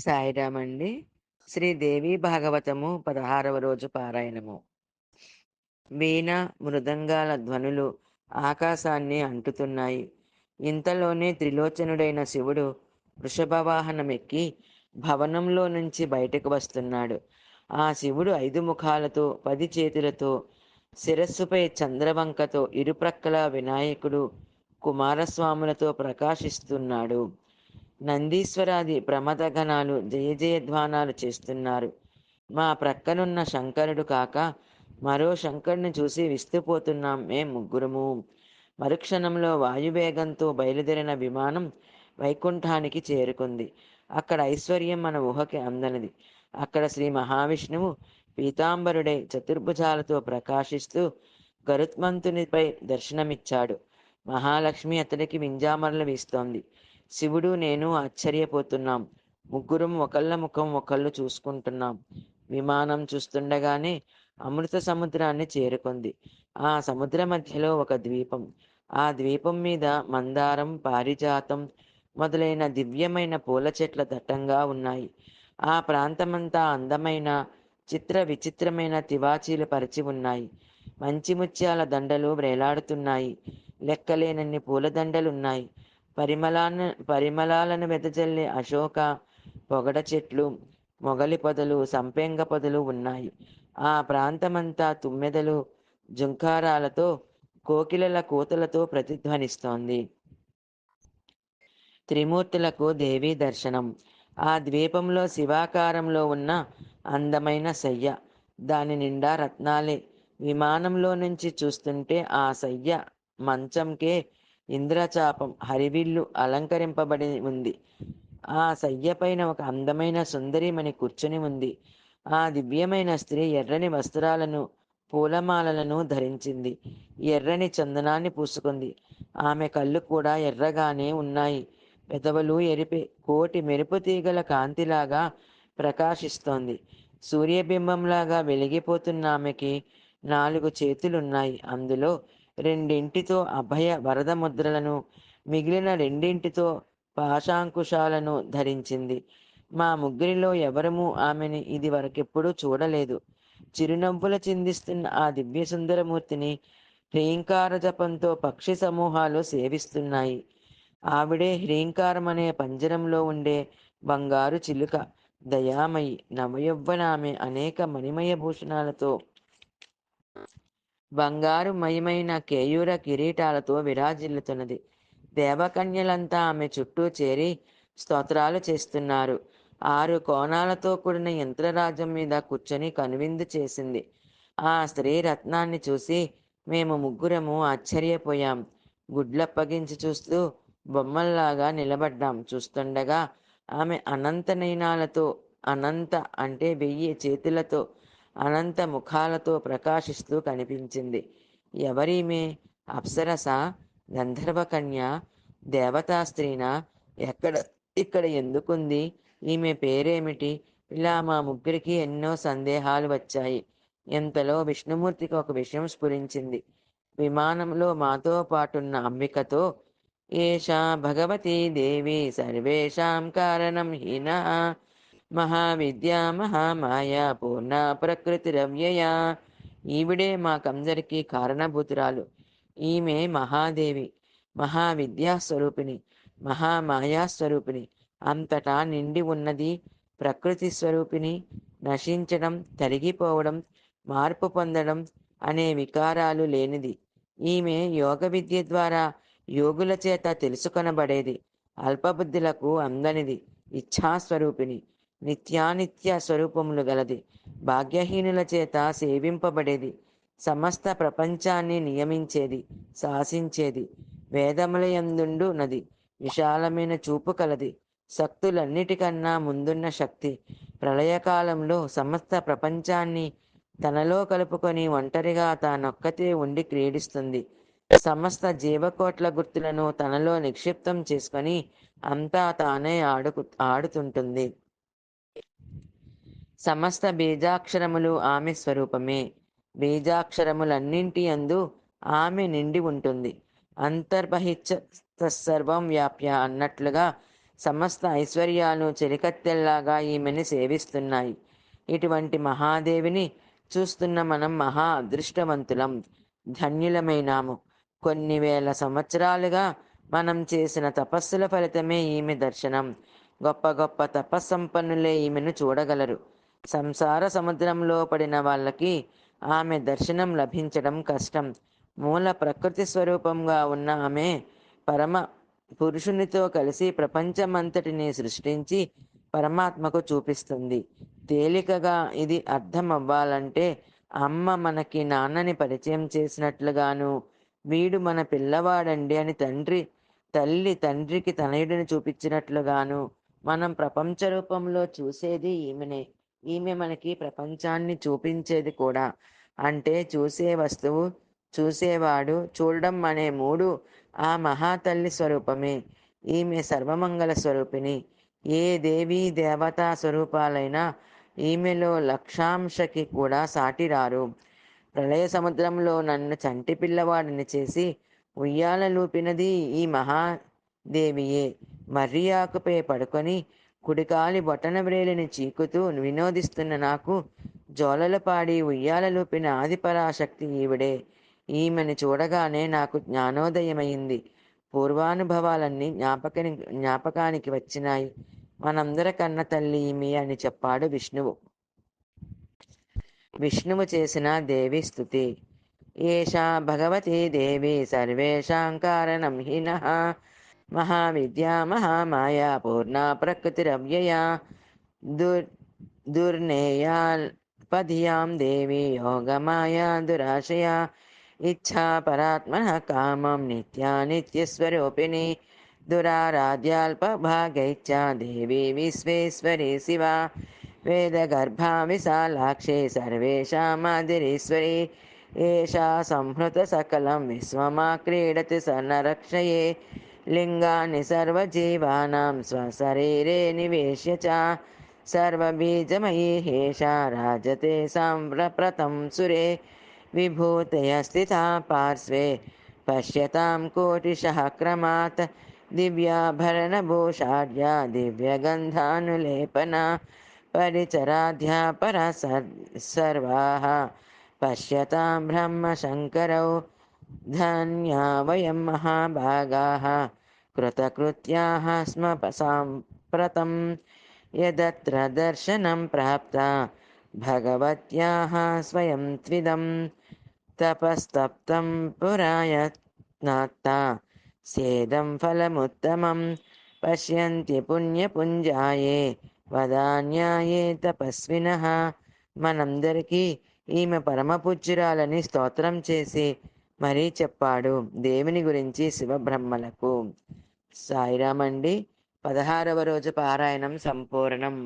సాయిరామండి. శ్రీదేవి భాగవతము 16వ రోజు పారాయణము. వీణ, మృదంగాల ధ్వనులు ఆకాశాన్ని అంటుతున్నాయి. ఇంతలోనే త్రిలోచనుడైన శివుడు వృషభవాహనమెక్కి భవనంలో నుంచి బయటకు వస్తున్నాడు. ఆ శివుడు 5 ముఖాలతో, 10 చేతులతో, శిరస్సుపై చంద్రవంకతో, ఇరుప్రక్కలా వినాయకుడు, కుమారస్వాములతో ప్రకాశిస్తున్నాడు. నందీశ్వరాది ప్రమథగణాలు జయ జయధ్వానాలు చేస్తున్నారు. మా ప్రక్కనున్న శంకరుడు కాక మరో శంకరుని చూసి విస్తుపోతున్నాం మేం ముగ్గురము. మరుక్షణంలో వాయువేగంతో బయలుదేరిన విమానం వైకుంఠానికి చేరుకుంది. అక్కడ ఐశ్వర్యం మన ఊహకి అందనిది. అక్కడ శ్రీ మహావిష్ణువు పీతాంబరుడై చతుర్భుజాలతో ప్రకాశిస్తూ గరుత్మంతునిపై దర్శనమిచ్చాడు. మహాలక్ష్మి అతడికి వింజామరలు వీస్తోంది. శివుడు నేను ఆశ్చర్యపోతున్నాం. ముగ్గురం ఒకళ్ళ ముఖం ఒకళ్ళు చూసుకుంటున్నాం. విమానం చూస్తుండగానే అమృత సముద్రాన్ని చేరుకుంది. ఆ సముద్ర మధ్యలో ఒక ద్వీపం. ఆ ద్వీపం మీద మందారం, పారిజాతం మొదలైన దివ్యమైన పూల చెట్ల దట్టంగా ఉన్నాయి. ఆ ప్రాంతమంతా అందమైన చిత్ర విచిత్రమైన తివాచీలు పరిచి ఉన్నాయి. మంచి ముత్యాల దండలు వ్రేలాడుతున్నాయి. లెక్కలేనన్ని పూలదండలున్నాయి. పరిమళాలను వెదజల్లే అశోక, పొగడ చెట్లు, మొగలి పొదలు, సంపెంగ పొదలు ఉన్నాయి. ఆ ప్రాంతమంతా తుమ్మెదలు, జుంకారాలతో, కోకిలల కూతలతో ప్రతిధ్వనిస్తోంది. త్రిమూర్తులకు దేవీ దర్శనం. ఆ ద్వీపంలో శివాకారంలో ఉన్న అందమైన శయ్య. దాని నిండా రత్నాలే. విమానంలో నుంచి చూస్తుంటే ఆ శయ్య మంచంకే ఇంద్రచాపం, హరివిల్లు అలంకరింపబడి ఉంది. ఆ శయ్యపైన ఒక అందమైన సుందరిమణి కూర్చుని ఉంది. ఆ దివ్యమైన స్త్రీ ఎర్రని వస్త్రాలను, పూలమాలలను ధరించింది. ఎర్రని చందనాన్ని పూసుకుంది. ఆమె కళ్ళు కూడా ఎర్రగానే ఉన్నాయి. పెదవులు ఎరిపే. కోటి మెరుపు తీగల కాంతిలాగా ప్రకాశిస్తోంది. సూర్యబింబంలాగా వెలిగిపోతున్న ఆమెకి 4 చేతులున్నాయి. అందులో రెండింటితో అభయ వరద ముద్రలను, మిగిలిన రెండింటితో పాశాంకుశాలను ధరించింది. మా ముగ్గురిలో ఎవరమూ ఆమెని ఇది వరకెప్పుడూ చూడలేదు. చిరునవ్వుల చిందిస్తున్న ఆ దివ్య సుందరమూర్తిని హ్రీంకార జపంతో పక్షి సమూహాలు సేవిస్తున్నాయి. ఆవిడే హ్రీంకారమనే పంజరంలో ఉండే బంగారు చిలుక. దయామయి, నవయౌవనామె అనేక మణిమయ భూషణాలతో, బంగారు మయమైన కేయూర కిరీటాలతో విరాజిల్లుతున్నది. దేవకన్యలంతా ఆమె చుట్టూ చేరి స్తోత్రాలు చేస్తున్నారు. 6 కోణాలతో కూడిన యంత్రరాజం మీద కూర్చొని కనువిందు చేసింది. ఆ స్త్రీ రత్నాన్ని చూసి మేము ముగ్గురము ఆశ్చర్యపోయాం. గుడ్లప్పగించి చూస్తూ బొమ్మల్లాగా నిలబడ్డాం. చూస్తుండగా ఆమె అనంత నయనాలతో, అనంత అంటే 1000 చేతులతో, అనంత ముఖాలతో ప్రకాశిస్తూ కనిపించింది. ఎవరీమె? అప్సరస? గంధర్వకన్య? దేవతా స్త్రీనా? ఎక్కడ ఇక్కడ ఎందుకుంది? ఈమె పేరేమిటి? ఇలా మా ముగ్గురికి ఎన్నో సందేహాలు వచ్చాయి. ఇంతలో విష్ణుమూర్తికి ఒక విషయం స్ఫురించింది. విమానంలో మాతో పాటున్న అంబికతో, ఏషా భగవతీ దేవి సర్వేషాం కారణం హీనా, మహావిద్యా మహామాయా పూర్ణ ప్రకృతిరవ్యయా. ఈవిడే మాకందరికీ కారణభూతురాలు. ఈమె మహాదేవి, మహావిద్యాస్వరూపిణి, మహామాయాస్వరూపిణి, అంతటా నిండి ఉన్నది. ప్రకృతి స్వరూపిణి. నశించడం, తరిగిపోవడం, మార్పు పొందడం అనే వికారాలు లేనిది. ఈమె యోగ విద్య ద్వారా యోగుల చేత తెలుసుకొనబడేది. అల్పబుద్ధులకు అందనిది. ఇచ్ఛాస్వరూపిణి. నిత్యానిత్య స్వరూపములు గలది. భాగ్యహీనుల చేత సేవింపబడేది. సమస్త ప్రపంచాన్ని నియమించేది, శాసించేది. వేదములయందుండు నది. విశాలమైన చూపు కలది. శక్తులన్నిటికన్నా ముందున్న శక్తి. ప్రళయకాలంలో సమస్త ప్రపంచాన్ని తనలో కలుపుకొని ఒంటరిగా తానొక్కతే ఉండి క్రీడిస్తుంది. సమస్త జీవకోట్ల గుర్తులను తనలో నిక్షిప్తం చేసుకొని అంతా తానే ఆడుతుంటుంది. సమస్త బీజాక్షరములు ఆమె స్వరూపమే. బీజాక్షరములన్నింటి యందు ఆమె నిండి ఉంటుంది. అంతర్బహిశ్చ తత్సర్వం వ్యాప్య అన్నట్లుగా సమస్త ఐశ్వర్యాలు చెలికత్తెల్లాగా ఈమెని సేవిస్తున్నాయి. ఇటువంటి మహాదేవిని చూస్తున్న మనం మహా అదృష్టవంతులం, ధన్యులమైనాము. కొన్ని వేల సంవత్సరాలుగా మనం చేసిన తపస్సుల ఫలితమే ఈమె దర్శనం. గొప్ప గొప్ప తపస్సంపన్నులే ఈమెను చూడగలరు. సంసార సముద్రంలో పడిన వాళ్ళకి ఆమె దర్శనం లభించడం కష్టం. మూల ప్రకృతి స్వరూపంగా ఉన్న ఆమె పరమ పురుషునితో కలిసి ప్రపంచమంతటిని సృష్టించి పరమాత్మకు చూపిస్తుంది. తేలికగా ఇది అర్థం అవ్వాలంటే అమ్మ మనకి నాన్నని పరిచయం చేసినట్లుగాను, వీడు మన పిల్లవాడండి అని తల్లి తండ్రికి తనయుడిని చూపించినట్లుగాను మనం ప్రపంచ రూపంలో చూసేది ఈమెనే. ఈమె మనకి ప్రపంచాన్ని చూపించేది కూడా. అంటే చూసే వస్తువు, చూసేవాడు, చూడడం అనే మూడు ఆ మహాతల్లి స్వరూపమే. ఈమె సర్వమంగళ స్వరూపిణి. ఏ దేవీ దేవతా స్వరూపాలైనా ఈమెలో లక్షాంశకి కూడా సాటిరారు. ప్రళయ సముద్రంలో నన్ను చంటి పిల్లవాడిని చేసి ఉయ్యాలలూపినది ఈ మహాదేవియే. మర్రి ఆకుపై పడుకొని కుడికాలి బొటన వ్రేలిని చీకుతూ వినోదిస్తున్న నాకు జోలలు పాడి ఉయ్యాలలూపిన ఆదిపరాశక్తి ఈవిడే. ఈమెను చూడగానే నాకు జ్ఞానోదయమైంది. పూర్వానుభవాలన్నీ జ్ఞాపకానికి వచ్చినాయి. మనందరికన్న తల్లి ఈమె అని చెప్పాడు విష్ణువు. విష్ణువు చేసిన దేవి స్తుతి. ఏషా భగవతీ దేవి సర్వేషాం కారణం హినః మహావిద్యా మహామాయా పూర్ణా ప్రకృతిరవ్యయా దుర్నేయాల్పధియాం దేవి యోగమాయా దురాశయా ఇచ్ఛా పరాత్మనః కామం నిత్యా నిత్యస్వరూపిణి దురారాధ్యాల్పభాగైశ్చ దేవి విశ్వేశ్వరి శివా వేదగర్భా విశాలాక్షి సర్వేషామాదిరీశ్వరి ఏషా సంహృత సకలం విశ్వమా క్రీడతి సన్నరక్షయే లింగాన్ని సర్వజీవానాం స్వశరీరే నివేశ్య చ సర్వబీజమయీ హేషా రాజతే సాంప్రతం సురే విభూతయ స్థితా పార్శ్వే పశ్యతాం కోటిశః క్రమాత్ దివ్యాభరణభూషాఢ్యా దివ్యగంధానులేపనా పరిచరాధ్యా పరా సర్వాః పశ్యతాం బ్రహ్మశంకరౌ ధన్యా వయం మహాభాగాః కృతకృత్యాః స్మ సాంప్రతం యదత్ర దర్శనం ప్రాప్తా భగవత్యాః స్వయం త్విదం తపస్తప్తం పురాయత్నాత్తా సేదం ఫలముత్తమం పశ్యంతి పుణ్యపుంజాయే వదాన్యాయే తపస్వినః. మనందరికీ ఈమె పరమపూజ్యురాలని స్తోత్రం చేసి మరీ చెప్పాడు దేవుని గురించి శివబ్రహ్మలకు. సాయిరామండి. 16వ రోజు పారాయణం సంపూర్ణం.